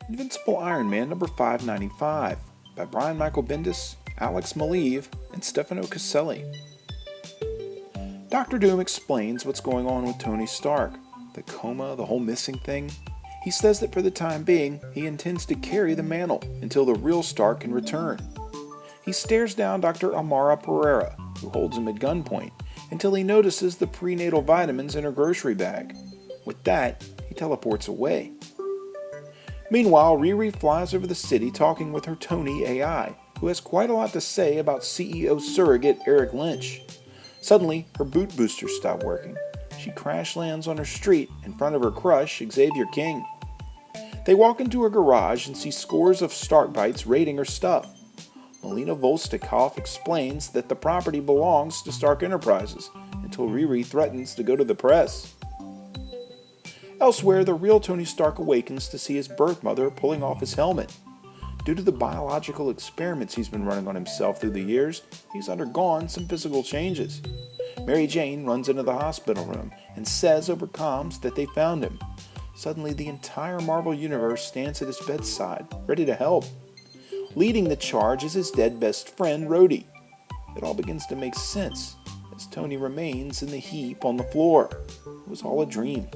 Invincible Iron Man number 595 by Brian Michael Bendis, Alex Maleev, and Stefano Caselli. Dr. Doom explains what's going on with Tony Stark. The coma, the whole missing thing. He says that for the time being, he intends to carry the mantle until the real Stark can return. He stares down Dr. Amara Pereira, who holds him at gunpoint, until he notices the prenatal vitamins in her grocery bag. With that, he teleports away. Meanwhile, Riri flies over the city talking with her Tony AI, who has quite a lot to say about CEO surrogate Eric Lynch. Suddenly, her boot boosters stop working. She crash lands on her street in front of her crush, Xavier King. They walk into her garage and see scores of Stark bites raiding her stuff. Melina Volstikov explains that the property belongs to Stark Enterprises until Riri threatens to go to the press. Elsewhere, the real Tony Stark awakens to see his birth mother pulling off his helmet. Due to the biological experiments he's been running on himself through the years, he's undergone some physical changes. Mary Jane runs into the hospital room and says over comms that they found him. Suddenly, the entire Marvel Universe stands at his bedside, ready to help. Leading the charge is his dead best friend, Rhodey. It all begins to make sense as Tony remains in the heap on the floor. It was all a dream.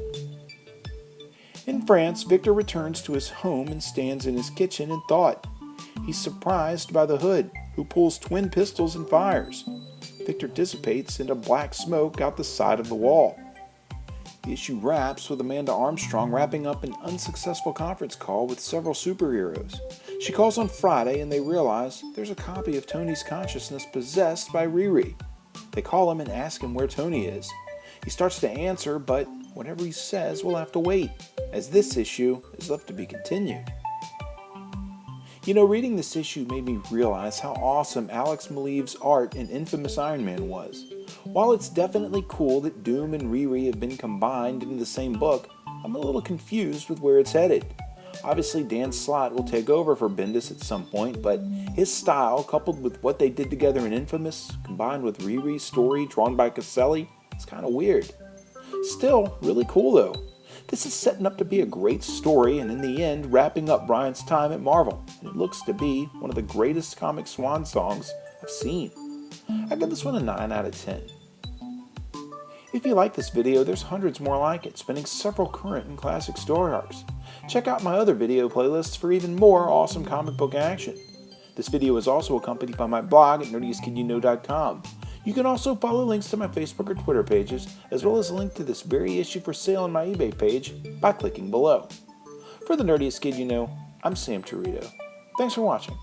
In France, Victor returns to his home and stands in his kitchen in thought. He's surprised by the Hood, who pulls twin pistols and fires. Victor dissipates into black smoke out the side of the wall. The issue wraps with Amanda Armstrong wrapping up an unsuccessful conference call with several superheroes. She calls on Friday and they realize there's a copy of Tony's consciousness possessed by Riri. They call him and ask him where Tony is. He starts to answer, but whatever he says will have to wait, as this issue is left to be continued. Reading this issue made me realize how awesome Alex Maleev's art in Infamous Iron Man was. While it's definitely cool that Doom and Riri have been combined into the same book, I'm a little confused with where it's headed. Obviously, Dan Slott will take over for Bendis at some point, but his style, coupled with what they did together in Infamous, combined with Riri's story drawn by Caselli, it's kind of weird. Still, really cool though. This is setting up to be a great story and in the end wrapping up Brian's time at Marvel, and it looks to be one of the greatest comic swan songs I've seen. I give this one a 9 out of 10. If you like this video, there's hundreds more like it, spanning several current and classic story arcs. Check out my other video playlists for even more awesome comic book action. This video is also accompanied by my blog at nerdiestkidyouknow.com. You can also follow links to my Facebook or Twitter pages, as well as a link to this very issue for sale on my eBay page by clicking below. For the Nerdiest Kid You Know, I'm Sam Torito. Thanks for watching.